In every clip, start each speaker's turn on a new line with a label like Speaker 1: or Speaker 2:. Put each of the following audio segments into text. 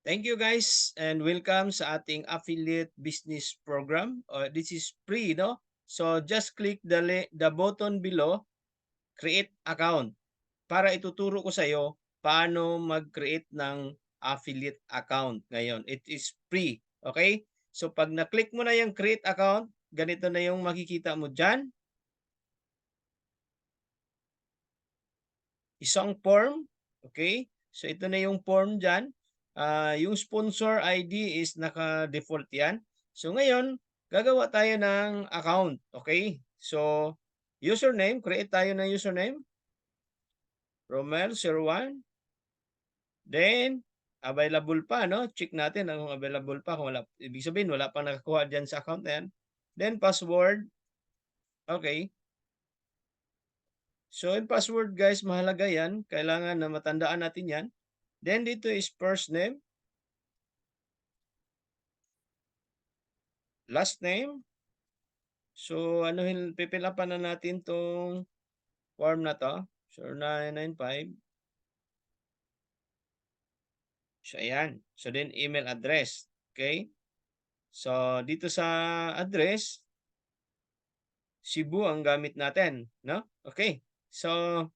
Speaker 1: Thank you guys and welcome sa ating affiliate business program. This is free, no? So just click the button below, create account para ituturo ko sa iyo paano mag-create ng affiliate account ngayon. It is free, okay? So pag na-click mo na yung create account, ganito na yung makikita mo diyan. Isang form, okay? So ito na yung form diyan. Yung sponsor ID is naka-default yan. So ngayon, gagawa tayo ng account, okay? So username, create tayo ng username. Romel01. Then available pa, no? Check natin kung available pa. Kung wala, ibig sabihin wala pang nakakuha diyan sa account na yan. Then password. Okay. So yung password guys, mahalaga yan. Kailangan na matandaan natin yan. Then dito is first name, last name. So pipil upan na natin tong form na to. So 995. So ayan. So then email address. Okay? So dito sa address, Cebu ang gamit natin, no? Okay. So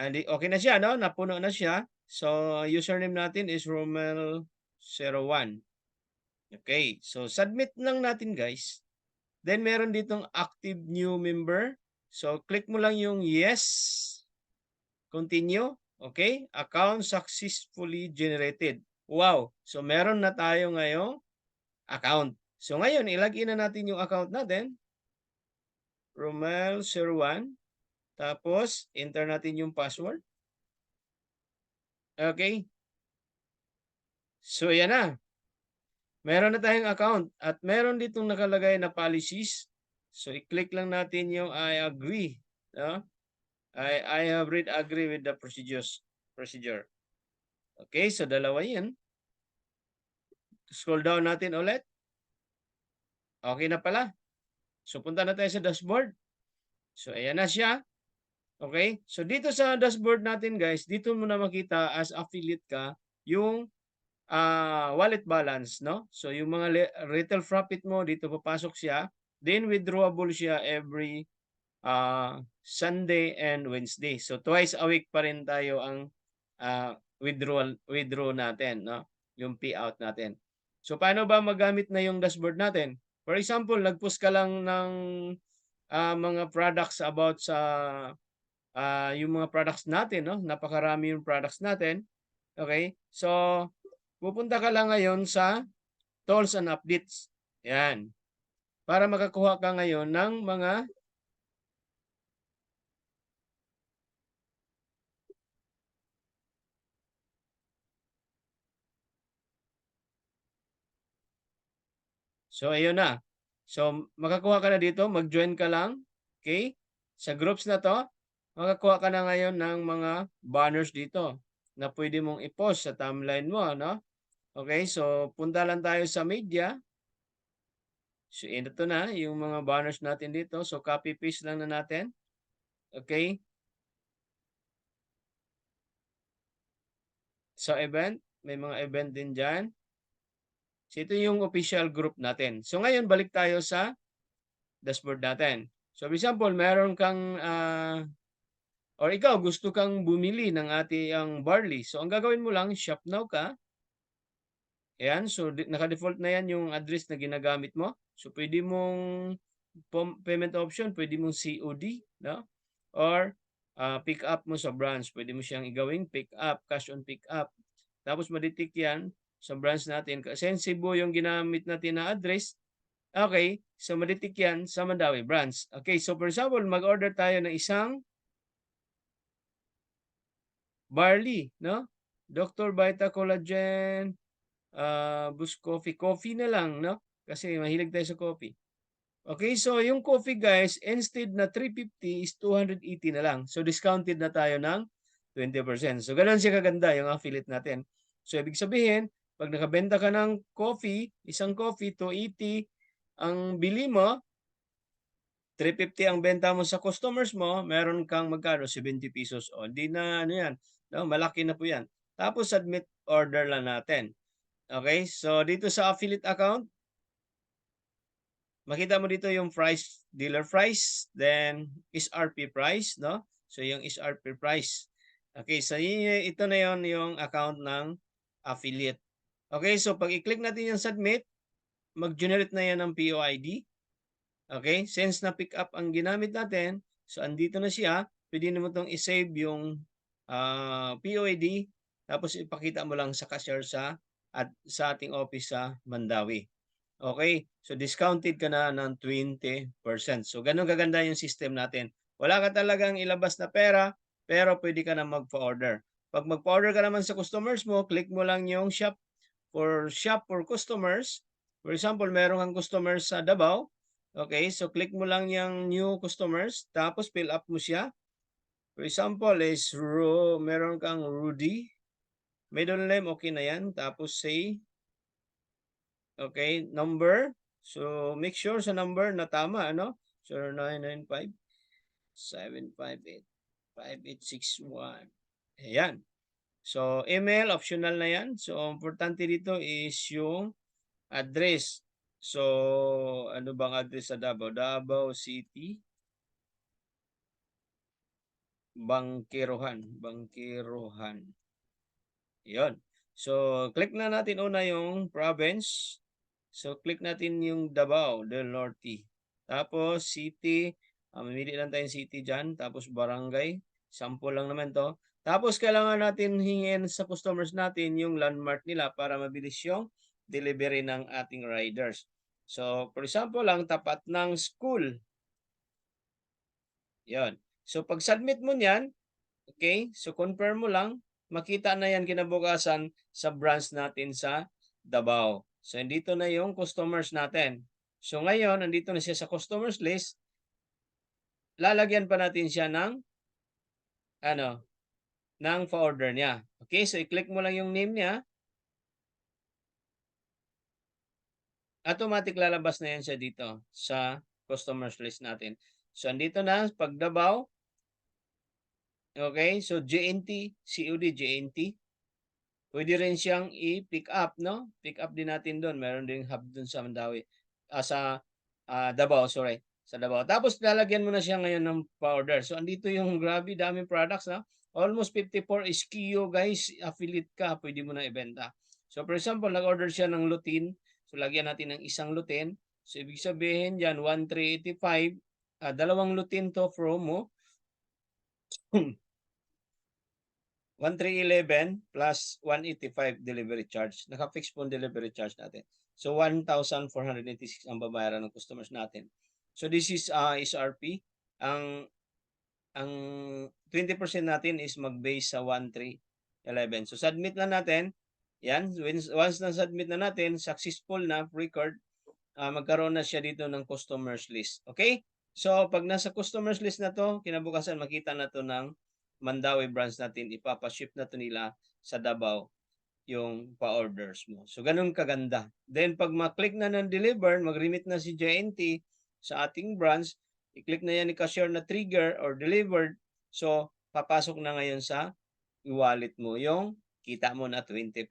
Speaker 1: okay na siya, no? Napuno na siya. So username natin is Romel01. Okay. So submit lang natin, guys. Then meron ditong active new member. So click mo lang yung yes. Continue. Okay? Account successfully generated. Wow! So meron na tayo ngayong account. So ngayon, ilagin na natin yung account natin. Romel01. Tapos, enter natin yung password. Okay? So yan na. Meron na tayong account at meron ditong nakalagay na policies. So i-click lang natin yung I agree. No? I have read agree with the procedure. Okay, so dalawa yan. Scroll down natin ulit. Okay na pala. So punta na tayo sa dashboard. So ayan na siya. Okay? So dito sa dashboard natin guys, dito mo na makita as affiliate ka yung wallet balance, no? So yung mga retail profit mo dito papasok siya. Then withdrawable siya every Sunday and Wednesday. So twice a week pa rin tayo ang withdraw natin, no? Yung payout natin. So paano ba magamit na yung dashboard natin? For example, nag-post ka lang ng mga products about sa yung mga products natin, no? Napakarami yung products natin. Okay? So pupunta ka lang ngayon sa tools and updates. Yan. Para makakuha ka ngayon ng mga So, ayun na. So, makakuha ka na dito. Mag-join ka lang. Okay? Sa groups na to, makakuha ka na ngayon ng mga banners dito na pwede mong i-post sa timeline mo. No? Okay? So, punta lang tayo sa media. So, ito na yung mga banners natin dito. So, copy-paste lang na natin. Okay? Sa event, may mga event din dyan. So, ito yung official group natin. So, ngayon, balik tayo sa dashboard natin. So, for example, meron kang or ikaw gusto kang bumili ng ating barley. So, ang gagawin mo lang, shop now ka. Ayan, so naka-default na yan yung address na ginagamit mo. So, pwede mong payment option, pwede mong COD, no? Or pick up mo sa branch. Pwede mo siyang igawing pick up, cash on pick up. Tapos madetect yan sa branch natin. Kasi Cebu yung ginamit natin na address. Okay, so madetect yan sa Mandawi branch. Okay, so for example, mag-order tayo ng isang barley, no? Dr. Vita Collagen, Boost Coffee. Coffee na lang, no? Kasi mahilig tayo sa coffee. Okay, so yung coffee guys, instead na 350 is 280 na lang. So discounted na tayo ng 20%. So ganoon siya kaganda yung affiliate natin. So ibig sabihin, pag nakabenta ka ng coffee, isang coffee, 280 ang bili mo, 350 ang benta mo sa customers mo, meron kang magkano? 70 pesos. O, di na ano yan. No, malaki na po yan. Tapos submit order lang natin. Okay? So dito sa affiliate account, makita mo dito yung price, dealer price, then SRP price, no? So yung SRP price. Okay, so ito na yon yung account ng affiliate. Okay, so pag i-click natin yung submit, mag-generate na yan ng POID. Okay, since na-pick up ang ginamit natin, so andito na siya, pwede mo itong i-save yung POID, tapos ipakita mo lang sa cashier sa ating office sa Mandawi. Okay, so discounted ka na ng 20%. So ganun kaganda yung system natin. Wala ka talagang ilabas na pera, pero pwede ka na magpa-order. Pag magpa-order ka naman sa customers mo, click mo lang yung shop for customers. For example, meron kang customers sa Davao. Okay, so click mo lang yung new customers, tapos fill up mo siya. For example, meron kang Rudy. Middle name, okay na yan. Tapos say, okay, number. So, make sure sa number na tama, ano? 0995-758-5861. Ayan. So, email, optional na yan. So, importante dito is yung address. So, ano bang address sa Davao? Davao City, Bangkirohan. Yun. So, click na natin una yung province. So, click natin yung Davao del Norte. Tapos, city. Mamili lang tayong city dyan. Tapos, barangay. Sample lang naman to. Tapos, kailangan natin hingin sa customers natin yung landmark nila para mabilis yung delivery ng ating riders. So, for example lang, tapat ng school. Yon. So, pag submit mo niyan, okay, so confirm mo lang, makita na yan kinabukasan sa branch natin sa Davao. So, andito na yung customers natin. So, ngayon, andito na siya sa customers list. Lalagyan pa natin siya ng, ng pa-order niya. Okay, so i-click mo lang yung name niya. Automatic lalabas na yan siya dito sa customers list natin. So, andito na, pag Davao, okay, so JNT, COD, JNT. Pwede rin siyang i-pick up, no? Pick up din natin doon. Meron ding hub doon sa Mandawi. Davao, sorry. Sa Davao. Tapos lalagyan mo na siya ngayon ng pa-order. So andito yung grabe, daming products, na. Almost 54 SKU, guys. Affiliate ka, pwede mo na ibenta. So for example, nag-order siya ng lutein. So lagyan natin ng isang lutein. So ibig sabihin diyan 1,385, dalawang lutein to promo. 1,311 plus 185 delivery charge. Naka-fix po ang delivery charge natin. So 1,486 ang babayaran ng customers natin. So this is SRP. Ang 20% natin is mag-base sa 1,311. So submit na natin. Yan, once na submit na natin, successful na record, magkaroon na siya dito ng customers list. Okay? So pag nasa customers list na to, kinabukasan makita na to ng Mandawi branch natin, ipapaship na to nila sa Davao yung pa-orders mo. So, ganun kaganda. Then, pag ma-click na ng deliver, mag-remit na si JNT sa ating branch, i-click na yan ni cashier na trigger or delivered. So, papasok na ngayon sa wallet mo yung kita mo na 20%.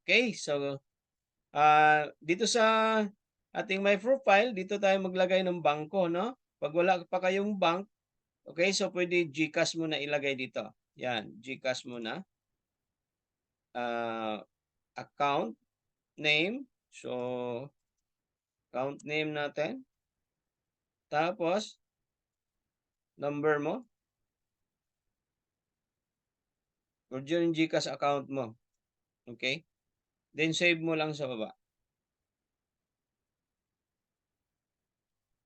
Speaker 1: Okay? So, dito sa ating my profile, dito tayo maglagay ng bangko, no? Pag wala pa kayong bank, okay, so pwede GCash mo na ilagay dito. Yan, GCash mo na. Account name. So, account name natin. Tapos, number mo. Or yung GCash account mo. Okay? Then, save mo lang sa baba.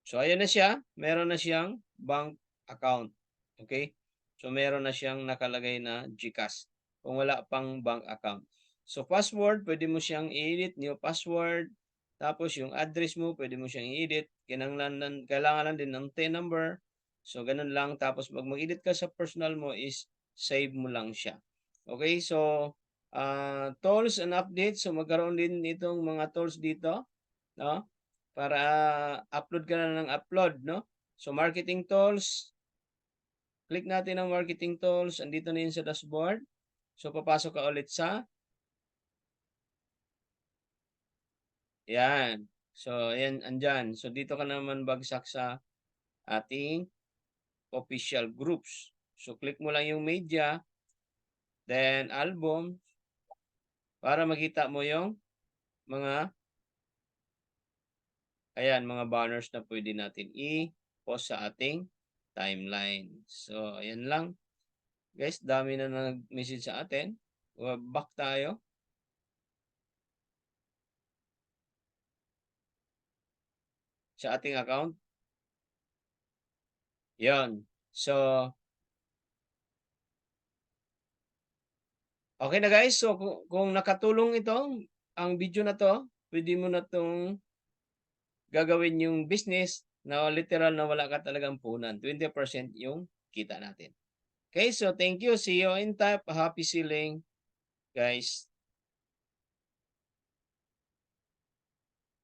Speaker 1: So, ayan na siya. Meron na siyang bank account. Okay? So, meron na siyang nakalagay na GCash. Kung wala pang bank account. So, password, pwede mo siyang i-edit. New password. Tapos, yung address mo, pwede mo siyang i-edit. Kailangan lang din ng TIN number. So, ganun lang. Tapos, pag mag-edit ka sa personal mo is save mo lang siya. Okay? So, tools and updates. So, magkaroon din itong mga tools dito. No? Para upload ka na ng upload, no? So, marketing tools. Click natin ang marketing tools. Andito na yun sa dashboard. So, papasok ka ulit sa yan. So, ayan, andiyan. So, dito ka naman bagsak sa ating official groups. So, click mo lang yung media, then album, para makita mo yung mga, ayan, mga banners na pwede natin i-post sa ating timeline. So, ayan lang. Guys, dami na nag-message sa atin. Back tayo sa ating account. Yon. So, okay na guys. So, kung nakatulong ito, ang video na to, pwede mo na itong gagawin yung business na literal na wala ka talagang punan. 20% yung kita natin. Okay, so thank you. See you in type. Happy selling, guys.